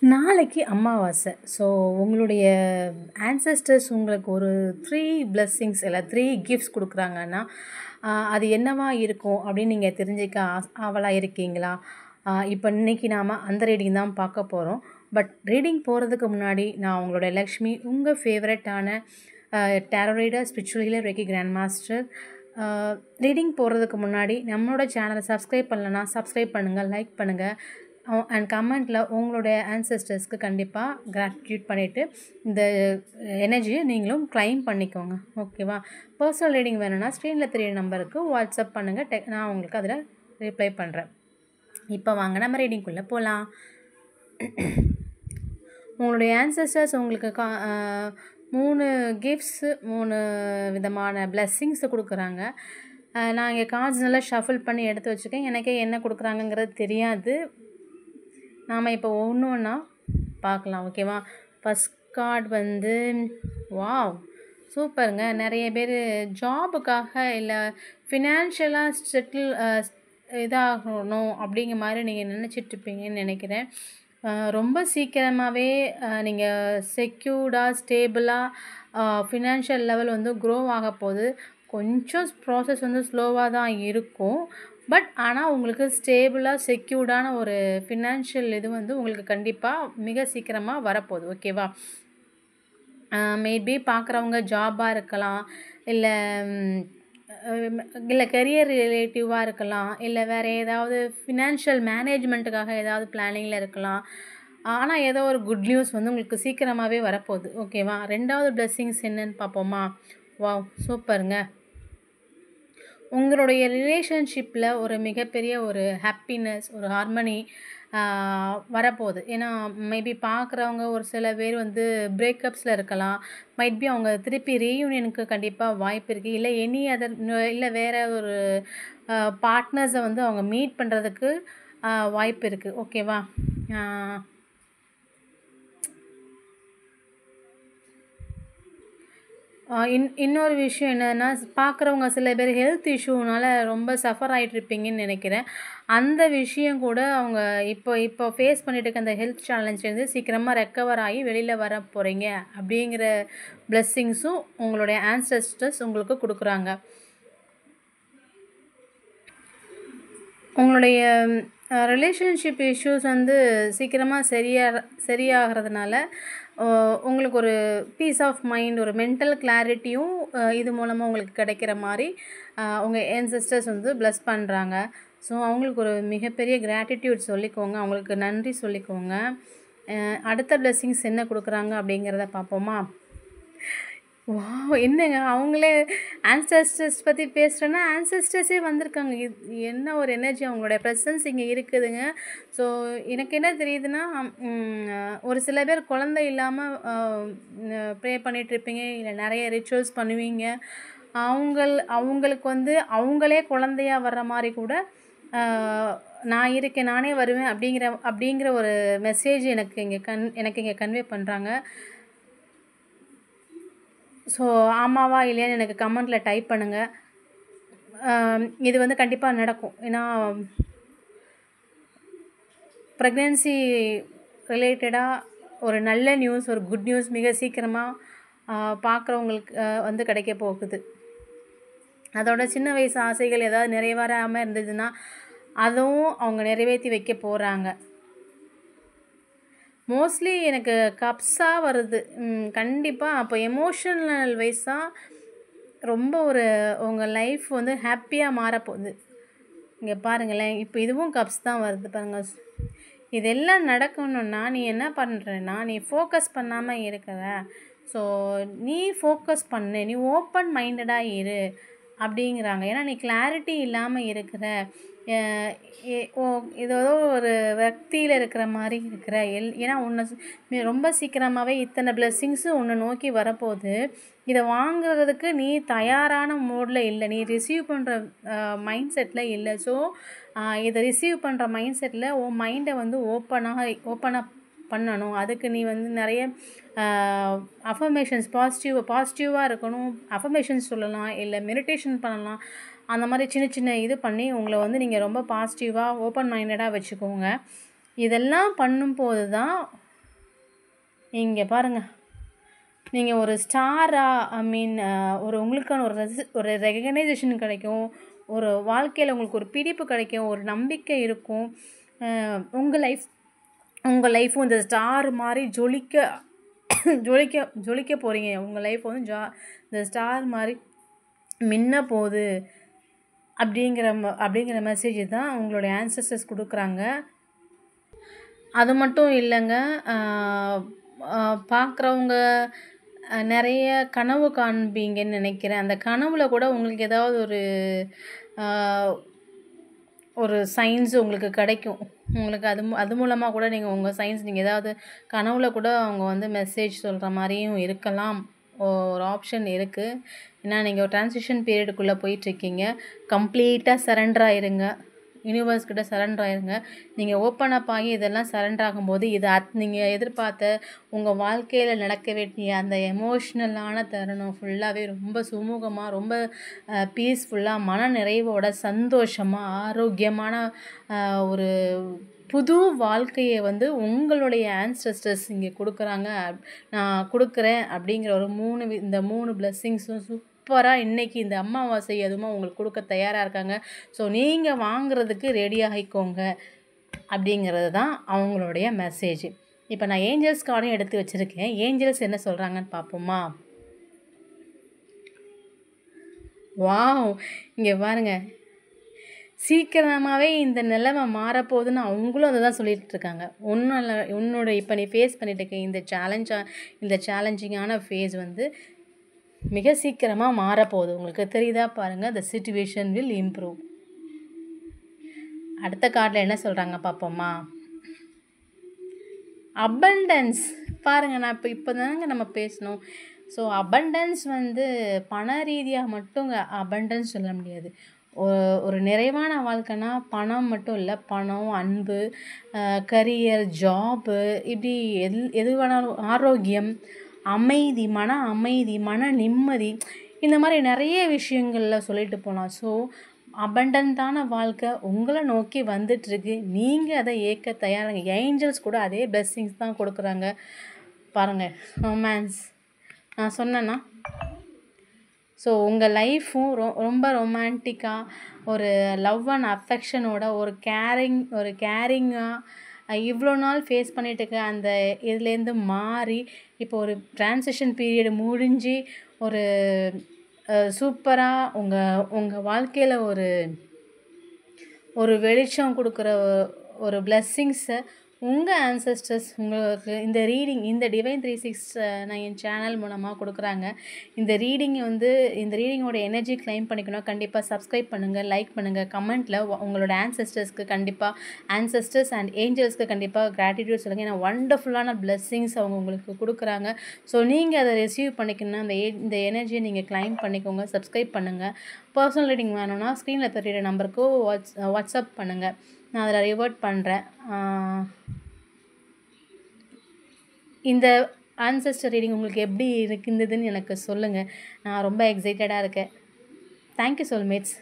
நாளைக்கு அமாவாசை. ஸோ உங்களுடைய ஆன்செஸ்டர்ஸ் உங்களுக்கு ஒரு 3 பிளெஸ்ஸிங்ஸ் இல்ல 3 கிஃப்ட்ஸ் குடுக்குறாங்கன்னா, அது என்னவா இருக்கும் அப்படின்னு நீங்க தெரிஞ்சுக்க ஆவலா இருக்கீங்களா? இப்ப இன்னைக்கு நாம அந்த ரீடிங் தான் பார்க்க போறோம். பட் ரீடிங் போறதுக்கு முன்னாடி நான் உங்களுடைய லக்ஷ்மி, உங்க ஃபேவரட்டான tarot reader, spiritual healer, reiki grand master. Reading போகிறதுக்கு முன்னாடி நம்மளோட சேனலை சப்ஸ்கிரைப் பண்ணலன்னா சப்ஸ்கிரைப் பண்ணுங்கள், லைக் பண்ணுங்கள் அண்ட் கமெண்ட்டில் உங்களுடைய ஆன்செஸ்டர்ஸ்க்கு கண்டிப்பாக கிராட்டிடியூட் பண்ணிவிட்டு இந்த எனர்ஜியை நீங்களும் கிளைம் பண்ணிக்கோங்க. ஓகேவா? பர்சனல் ரீடிங் வேணும்னா ஸ்க்ரீனில் தெரிய நம்பருக்கு வாட்ஸ்அப் பண்ணுங்கள். நான் உங்களுக்கு அதில் ரிப்ளை பண்ணுறேன். இப்போ வாங்க நம்ம ரீடிங்குள்ளே போகலாம். உங்களுடைய ஆன்செஸ்டர்ஸ் உங்களுக்கு 3 கிஃப்ட்ஸு 3 விதமான பிளெஸ்ஸிங்ஸை கொடுக்குறாங்க. நான் இங்கே கார்ட்ஸ் நல்லா ஷஃபில் பண்ணி எடுத்து வச்சுருக்கேன். எனக்கே என்ன கொடுக்குறாங்கங்கிறது தெரியாது. நாம் இப்போ ஒன்று ஒன்றா பார்க்கலாம். ஓகேவா? ஃபஸ்ட் கார்டு வந்து வாவ், சூப்பருங்க. நிறைய பேர் ஜாபுக்காக இல்லை ஃபினான்ஷியலாக செட்டில் இதாகணும் அப்படிங்கிற மாதிரி நீங்கள் நினச்சிட்ருப்பீங்கன்னு நினைக்கிறேன். ரொம்ப சீக்கிரமாகவே நீங்கள் செக்யூர்டாக ஸ்டேபிளாக ஃபினான்ஷியல் லெவல் வந்து க்ரோ ஆக போகுது. கொஞ்சம் ப்ராசஸ் வந்து ஸ்லோவாக தான் இருக்கும். பட் ஆனால் உங்களுக்கு ஸ்டேபிளாக செக்யூர்டான ஒரு ஃபினான்ஷியல் இது வந்து உங்களுக்கு கண்டிப்பாக மிக சீக்கிரமாக வரப்போகுது. ஓகேவா? மேபி பார்க்குறவங்க ஜாபாக இருக்கலாம், இல்லை கெரியர் ரிலேட்டிவாக இருக்கலாம், இல்லை வேறு ஏதாவது ஃபினான்ஷியல் மேனேஜ்மெண்ட்டுக்காக ஏதாவது பிளானிங்கில் இருக்கலாம். ஆனால் ஏதோ ஒரு குட் நியூஸ் வந்து உங்களுக்கு சீக்கிரமாகவே வரப்போகுது. ஓகேவா? 2வது பிளெஸ்ஸிங்ஸ் என்னன்னு பார்ப்போமா? வாவ், சூப்பருங்க. உங்களுடைய ரிலேஷன்ஷிப்பில் ஒரு மிகப்பெரிய ஒரு ஹாப்பினஸ், ஒரு ஹார்மனி வரப்போகுது. ஏன்னா மேபி பார்க்குறவங்க ஒரு சில பேர் வந்து பிரேக்கப்ஸில் இருக்கலாம். மைட் பி அவங்க திருப்பி ரீயூனியனுக்கு கண்டிப்பாக வாய்ப்பு இருக்குது. இல்லை எனி அதர் இல்லை வேறு ஒரு பார்ட்னர்ஸை வந்து அவங்க மீட் பண்ணுறதுக்கு வாய்ப்பு இருக்குது. ஓகேவா? இன்னொரு விஷயம் என்னன்னா, பார்க்குறவங்க சில பேர் ஹெல்த் இஷ்யூனால ரொம்ப சஃபர் ஆகிட்ருப்பீங்கன்னு நினைக்கிறேன். அந்த விஷயம் கூட அவங்க இப்போ ஃபேஸ் பண்ணிட்டு இருக்க அந்த ஹெல்த் சேலஞ்சிலேருந்து சீக்கிரமாக ரெக்கவர் ஆகி வெளியில் வர போகிறீங்க அப்படிங்கிற பிளெஸ்ஸிங்ஸும் உங்களுடைய ஆன்செஸ்டர்ஸ் உங்களுக்கு கொடுக்குறாங்க. உங்களுடைய ரிலேஷன்ஷிப் இஷ்யூஸ் வந்து சீக்கிரமாக சரியாகிறதுனால உங்களுக்கு ஒரு பீஸ் ஆஃப் மைண்ட், ஒரு மென்டல் கிளாரிட்டியும் இது மூலமாக உங்களுக்கு கிடைக்கிற மாதிரி உங்கள் ஆன்செஸ்டர்ஸ் வந்து பிளஸ் பண்ணுறாங்க. ஸோ அவங்களுக்கு ஒரு மிகப்பெரிய கிராட்டிடியூட் சொல்லிக்கோங்க, அவங்களுக்கு நன்றி சொல்லிக்கோங்க. அடுத்த பிளெஸ்ஸிங்ஸ் என்ன கொடுக்குறாங்க அப்படிங்கிறத பார்ப்போமா? வாவ், என்னங்க அவங்களே ஆன்செஸ்டர்ஸ் பற்றி பேசுகிறேன்னா ஆன்செஸ்டர்ஸே வந்திருக்காங்க. என்ன ஒரு எனர்ஜி, அவங்களோட ப்ரெசன்ஸ் இங்கே இருக்குதுங்க. ஸோ எனக்கு என்ன தெரியுதுன்னா, ஒரு சில பேர் குழந்தை இல்லாமல் ப்ரே பண்ணிகிட்ருப்பீங்க, இல்லை நிறைய ரிச்சுவல்ஸ் பண்ணுவீங்க. அவங்களுக்கு வந்து அவங்களே குழந்தையாக வர்ற மாதிரி கூட நான் இருக்கேன், நானே வருவேன் அப்படிங்கிற ஒரு மெசேஜ் எனக்கு இங்கே கன்வே பண்ணுறாங்க. ஸோ ஆமாவா இல்லையான்னு எனக்கு கமெண்ட்டில் டைப் பண்ணுங்கள். இது வந்து கண்டிப்பாக நடக்கும். ஏன்னா ப்ரெக்னென்சி ரிலேட்டடாக ஒரு நல்ல நியூஸ், ஒரு குட் நியூஸ் மிக சீக்கிரமாக பார்க்குறவங்களுக்கு வந்து கிடைக்க போகுது. அதோட சின்ன வயசு ஆசைகள் ஏதாவது நிறைவேறாமல் இருந்ததுன்னா அதுவும் அவங்க நிறைவேற்றி வைக்க போகிறாங்க. மோஸ்ட்லி எனக்கு கப்ஸாக வருது. கண்டிப்பாக அப்போ எமோஷனல் வைஸாக ரொம்ப ஒரு உங்கள் லைஃப் வந்து ஹாப்பியாக மாறப்போகுது. இங்கே பாருங்களேன், இப்போ இதுவும் கப்ஸ் தான் வருது பாருங்கள். இதெல்லாம் நடக்கணுன்னா நீ என்ன பண்ணுறேன்னா, நீ ஃபோக்கஸ் பண்ணாமல் இருக்கிற. ஸோ நீ ஃபோக்கஸ் பண்ணு, நீ ஓப்பன் மைண்டடாக இரு அப்படிங்கிறாங்க. ஏன்னா நீ கிளாரிட்டி இல்லாமல் இருக்கிற, ஏதோ ஒரு வக்தியில் இருக்கிற மாதிரி இருக்கிற. ஏன்னா உன்னை ரொம்ப சீக்கிரமாகவே இத்தனை பிளெஸ்ஸிங்ஸு உன்னை நோக்கி வரப்போகுது. இதை வாங்குறதுக்கு நீ தயாரான மோடில் இல்லை, நீ ரிசீவ் பண்ணுற மைண்ட் செட்டில் இல்லை. ஸோ இதை ரிசீவ் பண்ணுற மைண்ட் செட்டில் உன் மைண்டை வந்து ஓப்பனாக பண்ணணும். அதுக்கு நீ வந்து நிறைய அஃபர்மேஷன்ஸ் பாசிட்டிவாக இருக்கணும். அஃபர்மேஷன்ஸ் சொல்லலாம், இல்லை மெடிடேஷன் பண்ணலாம். அந்த மாதிரி சின்ன இது பண்ணி உங்களை வந்து நீங்கள் ரொம்ப பாசிட்டிவாக ஓப்பன் மைண்டடாக வச்சுக்கோங்க. இதெல்லாம் பண்ணும்போது தான் இங்கே பாருங்கள், நீங்கள் ஒரு ஸ்டாராக ஐ மீன் ஒரு உங்களுக்கான ஒரு ரெகனைசேஷன் கிடைக்கும், ஒரு வாழ்க்கையில் உங்களுக்கு ஒரு பிடிப்பு கிடைக்கும், ஒரு நம்பிக்கை இருக்கும். உங்கள் லைஃப்பும் இந்த ஸ்டார் மாதிரி ஜொலிக்க போகிறீங்க. உங்கள் லைஃப் வந்து இந்த ஸ்டார் மாதிரி மின்ன போகுது அப்படிங்கிற மெசேஜ் தான் உங்களுடைய ஆன்சஸ்டர்ஸ் கொடுக்குறாங்க. அது மட்டும் இல்லைங்க, பார்க்குறவங்க நிறைய கனவு காண்பீங்கன்னு நினைக்கிறேன். அந்த கனவுல கூட உங்களுக்கு ஏதாவது ஒரு சைன்ஸ் உங்களுக்கு கிடைக்கும். உங்களுக்கு அது மூலமாக கூட உங்கள் சைன்ஸ் நீங்கள் ஏதாவது கனவுல கூட அவங்க வந்து மெசேஜ் சொல்கிற மாதிரியும் இருக்கலாம். ஒரு ஆப்ஷன் இருக்குது. ஏன்னா நீங்கள் ஒரு ட்ரான்சிஷன் பீரியடுக்குள்ளே போயிட்டுருக்கீங்க. கம்ப்ளீட்டாக சரண்டர் ஆயிருங்க, யூனிவர்ஸ்கிட்ட சரண்டர் ஆயிருங்க. நீங்கள் ஓப்பன் அப் ஆகி இதெல்லாம் சரண்டர் ஆகும்போது நீங்கள் எதிர்பார்த்த உங்கள் வாழ்க்கையில் நடக்க வேண்டிய அந்த எமோஷ்னலான தருணம் ஃபுல்லாகவே ரொம்ப சுமூகமாக, ரொம்ப பீஸ்ஃபுல்லாக, மன நிறைவோட, சந்தோஷமாக, ஆரோக்கியமான ஒரு புது வாழ்க்கையை வந்து உங்களுடைய ஆன்சஸ்டர்ஸ் இங்கே கொடுக்குறாங்க. நான் கொடுக்குறேன் அப்படிங்கிற இந்த 3 பிளெஸ்ஸிங்ஸும் சூப்பராக இன்றைக்கி இந்த அமாவாசை அதுவும் உங்களுக்கு கொடுக்க தயாராக இருக்காங்க. ஸோ நீங்கள் வாங்குறதுக்கு ரெடி ஆகிக்கோங்க அப்படிங்கிறது தான் அவங்களுடைய மெசேஜ். இப்போ நான் ஏஞ்சல்ஸ் கார்டையும் எடுத்து வச்சுருக்கேன். ஏஞ்சல்ஸ் என்ன சொல்கிறாங்கன்னு பார்ப்போமா? வாவ், இங்கே பாருங்கள், சீக்கிரமாகவே இந்த நிலைமை மாறப்போகுதுன்னு அவங்களும் அதை தான் சொல்லிகிட்டு இருக்காங்க. ஒன்றும் இல்லை, உன்னோட இப்போ நீ ஃபேஸ் பண்ணிட்டு இருக்க இந்த சேலஞ்சிங்கான ஃபேஸ் வந்து மிக சீக்கிரமாக மாறப்போகுது. உங்களுக்கு தெரியுதா பாருங்கள். The situation will improve. அடுத்த கார்டில் என்ன சொல்கிறாங்க பார்ப்போமா? அபண்டன்ஸ். பாருங்கள், நான் இப்போ தானங்க நம்ம பேசணும். ஸோ அபண்டன்ஸ் வந்து பண ரீதியாக மட்டும் அபண்டன்ஸ் சொல்ல முடியாது. ஒரு நிறைவான வாழ்க்கைனா பணம் மட்டும் இல்லை, பணம், அன்பு, கரியர், ஜாபு, இப்படி எது வேணாலும், ஆரோக்கியம், அமைதி, மன நிம்மதி, இந்த மாதிரி நிறைய விஷயங்களில் சொல்லிட்டு போகலாம். ஸோ அபண்டன்ட்டான வாழ்க்கை உங்களை நோக்கி வந்துட்டுருக்கு. நீங்கள் அதை ஏற்க தயாராங்க. ஏஞ்சல்ஸ் கூட அதே பிளெஸ்ஸிங்ஸ் தான் கொடுக்குறாங்க. பாருங்கள், ரொமான்ஸ் நான் சொன்னேன்னா, ஸோ உங்கள் லைஃப்பும் ரொம்ப ரொமான்டிக்காக, ஒரு லவ் அண்ட் அஃபெக்ஷனோட, ஒரு கேரிங்காக இவ்வளோ நாள் ஃபேஸ் பண்ணிட்டு இருக்க அந்த இதுலேருந்து மாறி இப்போ ஒரு ட்ரான்சிஷன் பீரியட் முடிஞ்சு ஒரு சூப்பராக உங்கள் வாழ்க்கையில் ஒரு வெளிச்சம் கொடுக்குற ஒரு பிளெஸ்ஸிங்ஸை உங்கள் ஆன்சஸ்டர்ஸ் உங்களுக்கு இந்த டிவைன் 369 சேனல் மூலமாக கொடுக்குறாங்க. இந்த ரீடிங்கோட எனர்ஜி கிளைம் பண்ணிக்கணும். கண்டிப்பாக சப்ஸ்கிரைப் பண்ணுங்கள், லைக் பண்ணுங்கள், கமெண்ட்டில் உங்களோட ஆன்சஸ்டர்ஸ் அண்ட் ஏஞ்சல்ஸ்க்கு கண்டிப்பாக கிராட்டிடியூட் சொல்லுங்கள். ஏன்னா வண்டர்ஃபுல்லான பிளெஸ்ஸிங்ஸ் அவங்க உங்களுக்கு கொடுக்குறாங்க. ஸோ நீங்கள் அதை ரிசீவ் பண்ணிக்கணும். இந்த எனர்ஜியை நீங்கள் கிளைம் பண்ணிக்கோங்க. சப்ஸ்கிரைப் பண்ணுங்கள். பர்சனல் ரீடிங் வேணும்னா ஸ்க்ரீனில் தெரியுற நம்பருக்கு வாட்ஸ்அப் பண்ணுங்கள். நான் அதில் ரிவர்ட் பண்ணுறேன். இந்த ஆன்சஸ்டர் ரீடிங் உங்களுக்கு எப்படி இருந்ததுன்னு எனக்கு சொல்லுங்கள். நான் ரொம்ப எக்ஸைட்டடாக இருக்கேன். Thank you soulmates.